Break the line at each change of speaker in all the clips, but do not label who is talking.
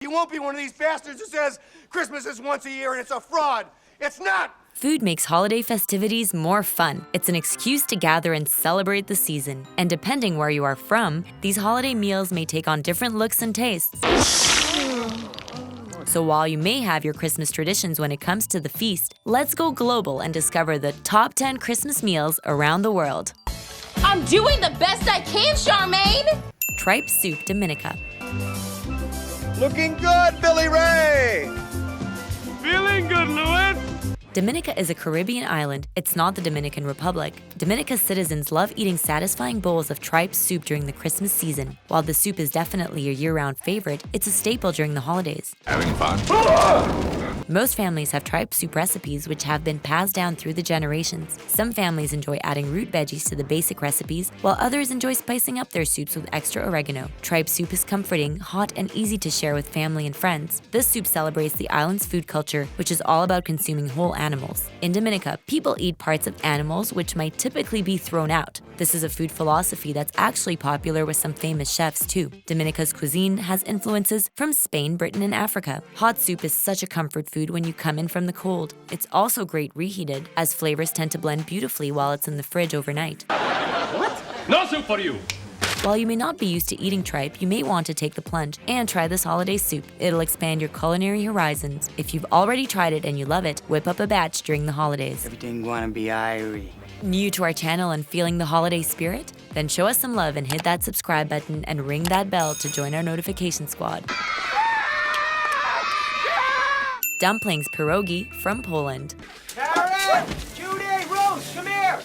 You won't be one of these bastards who says Christmas is once a year and it's a fraud. It's not!
Food makes holiday festivities more fun. It's an excuse to gather and celebrate the season. And depending where you are from, these holiday meals may take on different looks and tastes. So while you may have your Christmas traditions when it comes to the feast, let's go global and discover the top 10 Christmas meals around the world.
I'm doing the best I can, Charmaine!
Tripe soup, Dominica.
Looking good, Billy Ray!
Feeling good, Louis!
Dominica is a Caribbean island. It's not the Dominican Republic. Dominica's citizens love eating satisfying bowls of tripe soup during the Christmas season. While the soup is definitely a year-round favorite, it's a staple during the holidays.
Having fun?
Most families have tripe soup recipes which have been passed down through the generations. Some families enjoy adding root veggies to the basic recipes, while others enjoy spicing up their soups with extra oregano. Tripe soup is comforting, hot, and easy to share with family and friends. This soup celebrates the island's food culture, which is all about consuming whole animals. In Dominica, people eat parts of animals which might typically be thrown out. This is a food philosophy that's actually popular with some famous chefs too. Dominica's cuisine has influences from Spain, Britain, and Africa. Hot soup is such a comfort food when you come in from the cold. It's also great reheated, as flavors tend to blend beautifully while it's in the fridge overnight.
What? No soup for you!
While you may not be used to eating tripe, you may want to take the plunge and try this holiday soup. It'll expand your culinary horizons. If you've already tried it and you love it, whip up a batch during the holidays.
Everything wanna be irie.
New to our channel and feeling the holiday spirit? Then show us some love and hit that subscribe button and ring that bell to join our notification squad. Dumplings, pierogi from Poland.
Karen! Judy! Rose, come here!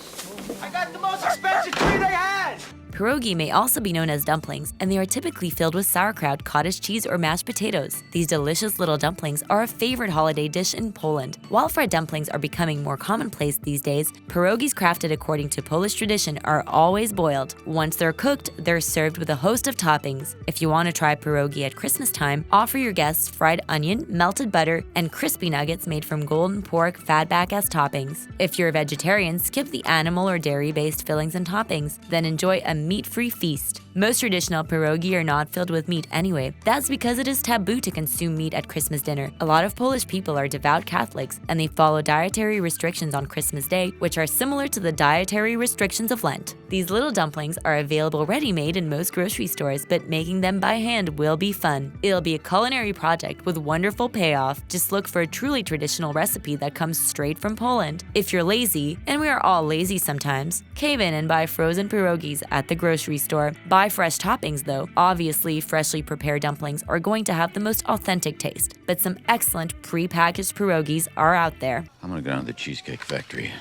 I got the most expensive tree they had!
Pierogi may also be known as dumplings, and they are typically filled with sauerkraut, cottage cheese, or mashed potatoes. These delicious little dumplings are a favorite holiday dish in Poland. While fried dumplings are becoming more commonplace these days, pierogis crafted according to Polish tradition are always boiled. Once they're cooked, they're served with a host of toppings. If you want to try pierogi at Christmas time, offer your guests fried onion, melted butter, and crispy nuggets made from golden pork fatback as toppings. If you're a vegetarian, skip the animal or dairy-based fillings and toppings, then enjoy a meat-free feast. Most traditional pierogi are not filled with meat anyway. That's because it is taboo to consume meat at Christmas dinner. A lot of Polish people are devout Catholics, and they follow dietary restrictions on Christmas Day, which are similar to the dietary restrictions of Lent. These little dumplings are available ready-made in most grocery stores, but making them by hand will be fun. It'll be a culinary project with wonderful payoff. Just look for a truly traditional recipe that comes straight from Poland. If you're lazy, and we are all lazy sometimes, cave in and buy frozen pierogis at the grocery store. Buy fresh toppings though. Obviously, freshly prepared dumplings are going to have the most authentic taste, but some excellent pre-packaged pierogis are out there.
I'm gonna go down to the Cheesecake Factory,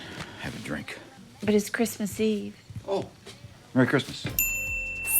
have a drink.
But it's Christmas Eve.
Oh, Merry Christmas.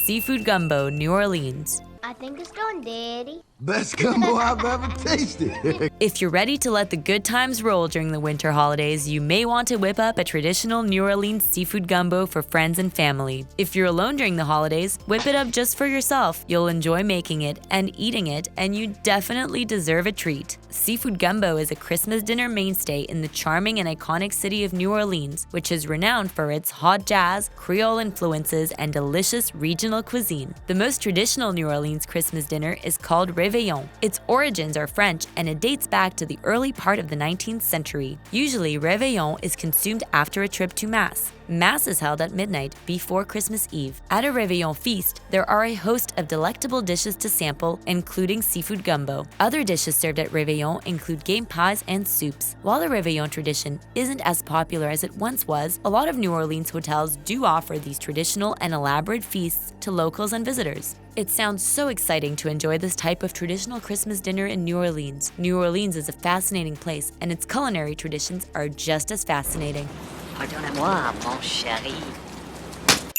Seafood Gumbo, New Orleans.
I think it's done, Daddy.
Best gumbo I've ever tasted.
If you're ready to let the good times roll during the winter holidays, you may want to whip up a traditional New Orleans seafood gumbo for friends and family. If you're alone during the holidays, whip it up just for yourself. You'll enjoy making it and eating it, and you definitely deserve a treat. Seafood gumbo is a Christmas dinner mainstay in the charming and iconic city of New Orleans, which is renowned for its hot jazz, Creole influences, and delicious regional cuisine. The most traditional New Orleans Christmas dinner is called Réveillon. Its origins are French, and it dates back to the early part of the 19th century. Usually, Réveillon is consumed after a trip to Mass. Mass is held at midnight before Christmas Eve. At a Réveillon feast, there are a host of delectable dishes to sample, including seafood gumbo. Other dishes served at Réveillon include game pies and soups. While the Réveillon tradition isn't as popular as it once was, a lot of New Orleans hotels do offer these traditional and elaborate feasts to locals and visitors. It sounds so exciting to enjoy this type of traditional Christmas dinner in New Orleans. New Orleans is a fascinating place, and its culinary traditions are just as fascinating.
Pardonnez-moi, mon chéri.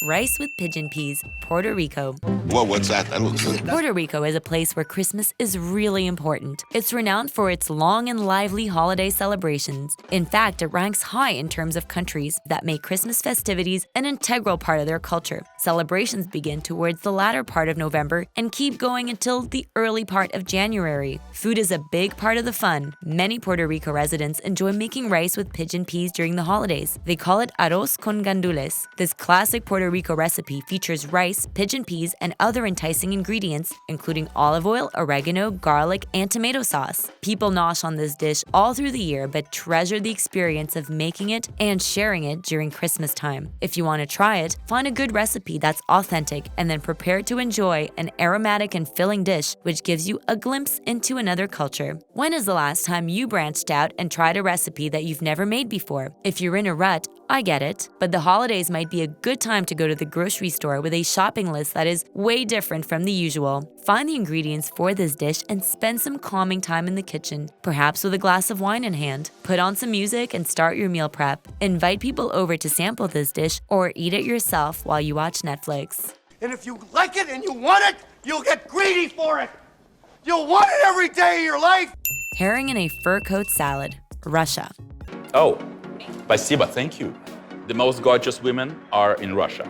Rice with pigeon peas, Puerto Rico.
Whoa, what's that? That looks good.
Puerto Rico is a place where Christmas is really important. It's renowned for its long and lively holiday celebrations. In fact, it ranks high in terms of countries that make Christmas festivities an integral part of their culture. Celebrations begin towards the latter part of November and keep going until the early part of January. Food is a big part of the fun. Many Puerto Rico residents enjoy making rice with pigeon peas during the holidays. They call it arroz con gandules. This classic Puerto Rico recipe features rice, pigeon peas, and other enticing ingredients, including olive oil, oregano, garlic, and tomato sauce. People nosh on this dish all through the year, but treasure the experience of making it and sharing it during Christmas time. If you want to try it, find a good recipe that's authentic and then prepare to enjoy an aromatic and filling dish which gives you a glimpse into another culture. When is the last time you branched out and tried a recipe that you've never made before? If you're in a rut, I get it, but the holidays might be a good time to go to the grocery store with a shopping list that is way different from the usual. Find the ingredients for this dish and spend some calming time in the kitchen, perhaps with a glass of wine in hand. Put on some music and start your meal prep. Invite people over to sample this dish or eat it yourself while you watch Netflix.
And if you like it and you want it, you'll get greedy for it. You'll want it every day of your life.
Herring in a fur coat salad, Russia.
Oh, spasiba, thank you. The most gorgeous women are in Russia.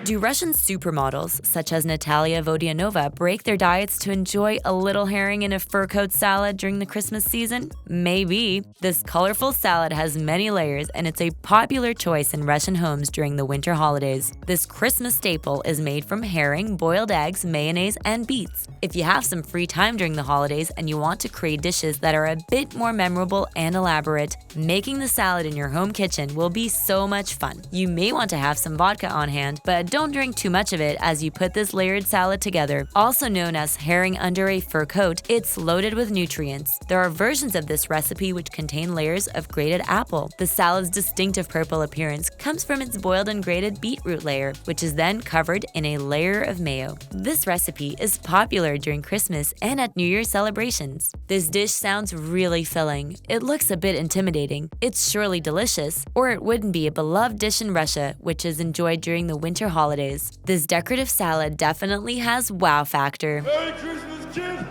Do Russian supermodels, such as Natalia Vodianova, break their diets to enjoy a little herring in a fur coat salad during the Christmas season? Maybe. This colorful salad has many layers, and it's a popular choice in Russian homes during the winter holidays. This Christmas staple is made from herring, boiled eggs, mayonnaise, and beets. If you have some free time during the holidays and you want to create dishes that are a bit more memorable and elaborate, making the salad in your home kitchen will be so much fun. You may want to have some vodka on hand, but don't drink too much of it as you put this layered salad together. Also known as herring under a fur coat, it's loaded with nutrients. There are versions of this recipe which contain layers of grated apple. The salad's distinctive purple appearance comes from its boiled and grated beetroot layer, which is then covered in a layer of mayo. This recipe is popular during Christmas and at New Year's celebrations. This dish sounds really filling. It looks a bit intimidating. It's surely delicious, or it wouldn't be a beloved dish in Russia, which is enjoyed during the winter holidays. This decorative salad definitely has wow factor.
Merry Christmas, kid!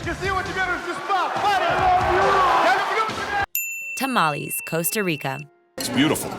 You see what you got is this spot, buddy. I love you.
Tamales, Costa Rica.
It's beautiful.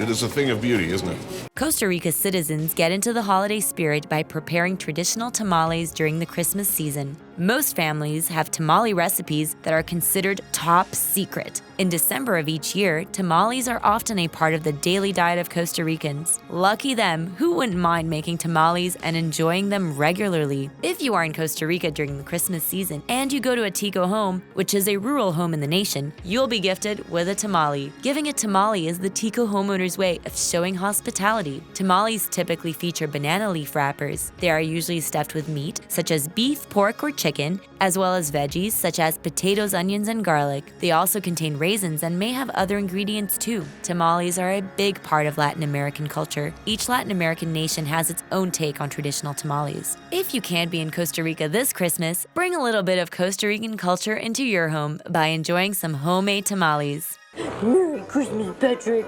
It is a thing of beauty, isn't it?
Costa Rica citizens get into the holiday spirit by preparing traditional tamales during the Christmas season. Most families have tamale recipes that are considered top secret. In December of each year, tamales are often a part of the daily diet of Costa Ricans. Lucky them, who wouldn't mind making tamales and enjoying them regularly? If you are in Costa Rica during the Christmas season and you go to a Tico home, which is a rural home in the nation, you'll be gifted with a tamale. Giving a tamale is the Tico homeowner's way of showing hospitality. Tamales typically feature banana leaf wrappers. They are usually stuffed with meat, such as beef, pork, or chicken, as well as veggies, such as potatoes, onions, and garlic. They also contain raisins and may have other ingredients too. Tamales are a big part of Latin American culture. Each Latin American nation has its own take on traditional tamales. If you can't be in Costa Rica this Christmas, bring a little bit of Costa Rican culture into your home by enjoying some homemade tamales.
Merry Christmas, Patrick.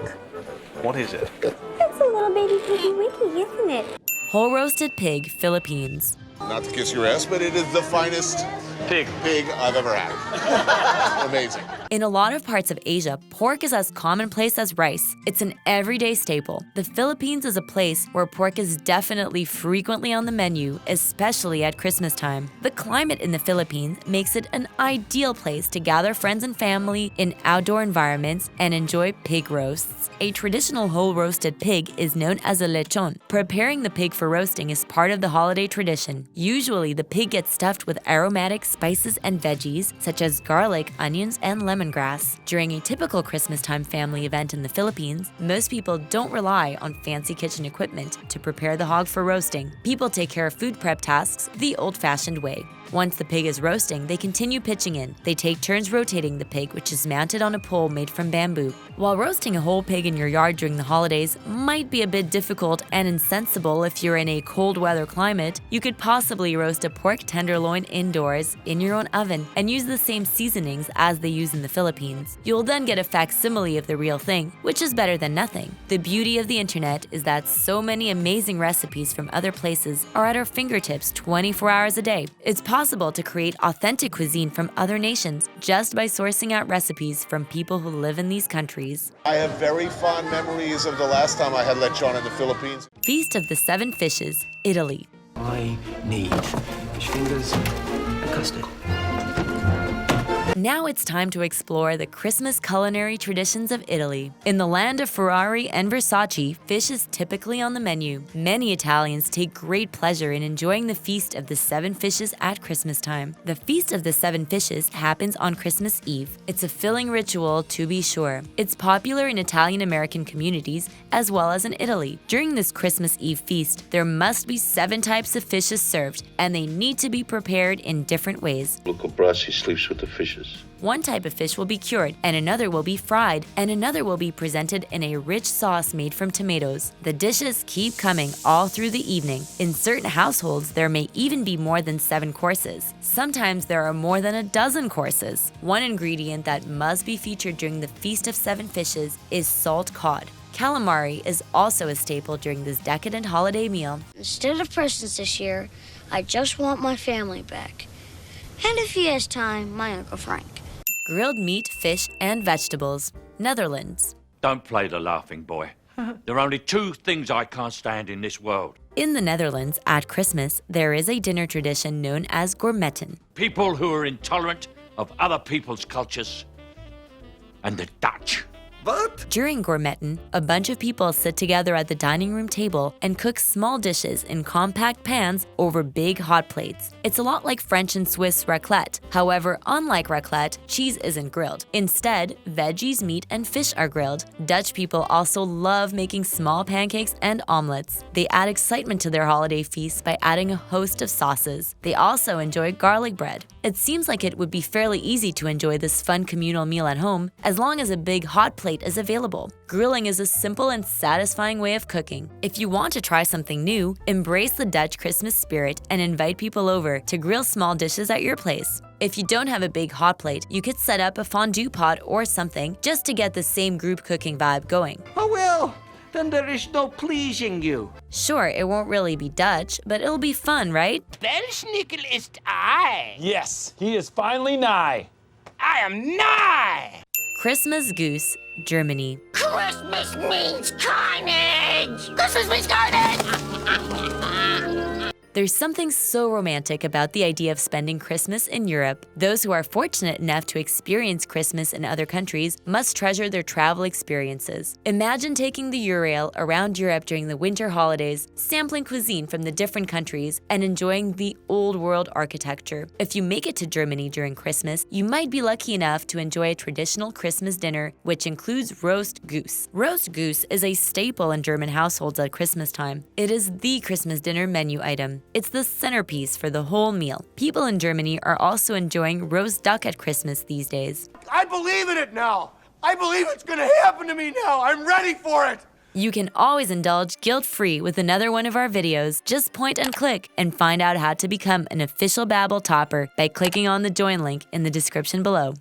What is it?
That's a little baby piggy wiggy, isn't it?
Whole roasted pig, Philippines.
Not to kiss your ass, but it is the finest pig I've ever had. Amazing.
In a lot of parts of Asia, pork is as commonplace as rice. It's an everyday staple. The Philippines is a place where pork is definitely frequently on the menu, especially at Christmas time. The climate in the Philippines makes it an ideal place to gather friends and family in outdoor environments and enjoy pig roasts. A traditional whole roasted pig is known as a lechon. Preparing the pig for roasting is part of the holiday tradition. Usually, the pig gets stuffed with aromatic spices and veggies, such as garlic, onions, and lemongrass. During a typical Christmas time family event in the Philippines, most people don't rely on fancy kitchen equipment to prepare the hog for roasting. People take care of food prep tasks the old-fashioned way. Once the pig is roasting, they continue pitching in. They take turns rotating the pig, which is mounted on a pole made from bamboo. While roasting a whole pig in your yard during the holidays might be a bit difficult and insensible if you're in a cold weather climate, you could possibly roast a pork tenderloin indoors in your own oven and use the same seasonings as they use in the Philippines. You'll then get a facsimile of the real thing, which is better than nothing. The beauty of the internet is that so many amazing recipes from other places are at our fingertips 24 hours a day. It's possible to create authentic cuisine from other nations just by sourcing out recipes from people who live in these countries.
I have very fond memories of the last time I had lechon in the Philippines.
Feast of the Seven Fishes, Italy.
I need fish fingers and custard.
Now it's time to explore the Christmas culinary traditions of Italy. In the land of Ferrari and Versace, fish is typically on the menu. Many Italians take great pleasure in enjoying the Feast of the Seven Fishes at Christmas time. The Feast of the Seven Fishes happens on Christmas Eve. It's a filling ritual, to be sure. It's popular in Italian-American communities as well as in Italy. During this Christmas Eve feast, there must be 7 types of fishes served, and they need to be prepared in different ways.
Local Brasi sleeps with the fishes.
One type of fish will be cured, and another will be fried, and another will be presented in a rich sauce made from tomatoes. The dishes keep coming all through the evening. In certain households, there may even be more than 7 courses. Sometimes there are more than a dozen courses. One ingredient that must be featured during the Feast of Seven Fishes is salt cod. Calamari is also a staple during this decadent holiday meal.
Instead of presents this year, I just want my family back. And if he has time, my Uncle Frank.
Grilled meat, fish, and vegetables. Netherlands.
Don't play the laughing boy. There are only 2 things I can't stand in this world.
In the Netherlands, at Christmas, there is a dinner tradition known as gourmetten.
People who are intolerant of other people's cultures. And the Dutch.
What?
During gourmetten, a bunch of people sit together at the dining room table and cook small dishes in compact pans over big hot plates. It's a lot like French and Swiss raclette. However, unlike raclette, cheese isn't grilled. Instead, veggies, meat, and fish are grilled. Dutch people also love making small pancakes and omelets. They add excitement to their holiday feasts by adding a host of sauces. They also enjoy garlic bread. It seems like it would be fairly easy to enjoy this fun communal meal at home as long as a big hot plate is available. Grilling is a simple and satisfying way of cooking. If you want to try something new, embrace the Dutch Christmas spirit and invite people over to grill small dishes at your place. If you don't have a big hot plate, you could set up a fondue pot or something just to get the same group cooking vibe going.
Oh well, then there is no pleasing you.
Sure, it won't really be Dutch, but it'll be fun, right?
Welschnickel ist I.
Yes, he is finally nigh.
I am nigh.
Christmas Goose, Germany.
Christmas means carnage! Christmas means carnage!
There's something so romantic about the idea of spending Christmas in Europe. Those who are fortunate enough to experience Christmas in other countries must treasure their travel experiences. Imagine taking the Eurail around Europe during the winter holidays, sampling cuisine from the different countries, and enjoying the old world architecture. If you make it to Germany during Christmas, you might be lucky enough to enjoy a traditional Christmas dinner, which includes roast goose. Roast goose is a staple in German households at Christmas time. It is the Christmas dinner menu item. It's the centerpiece for the whole meal. People in Germany are also enjoying roast duck at Christmas these days.
I believe in it now. I believe it's gonna happen to me now. I'm ready for it.
You can always indulge guilt-free with another one of our videos. Just point and click and find out how to become an official Babbel topper by clicking on the join link in the description below.